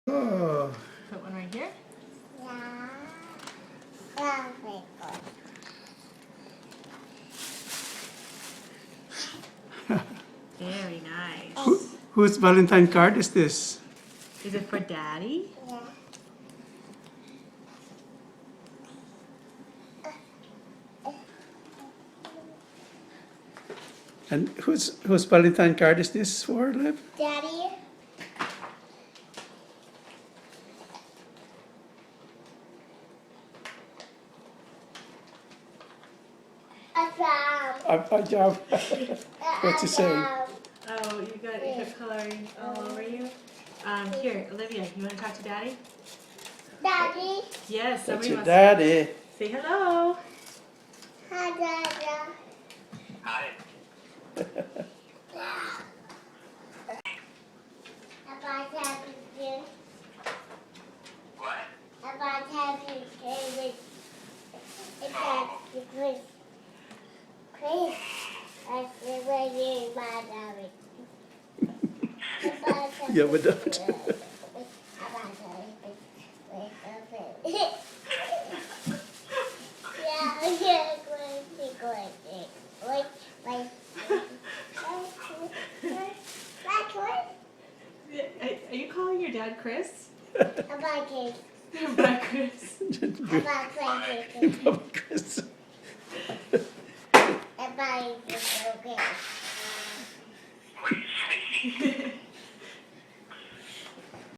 Oh. Put one right here. Yeah. Yeah, very good. Very nice. Whose Valentine card is this? Is it for Daddy? Yeah. And whose Valentine card is this for, Liv? Daddy. Ajab. What's he saying? Oh, you got coloring all over you. Here, Olivia, you want to talk to Daddy? Daddy. Yes, That's somebody your wants daddy. to say hello. Hi, Dada. Hi. About happy day. What? About happy day. It's happy Chris. Chris. I see where you are, Daddy. Yeah, but don't. Are you calling your dad Chris? About Chris. Baba Chris. About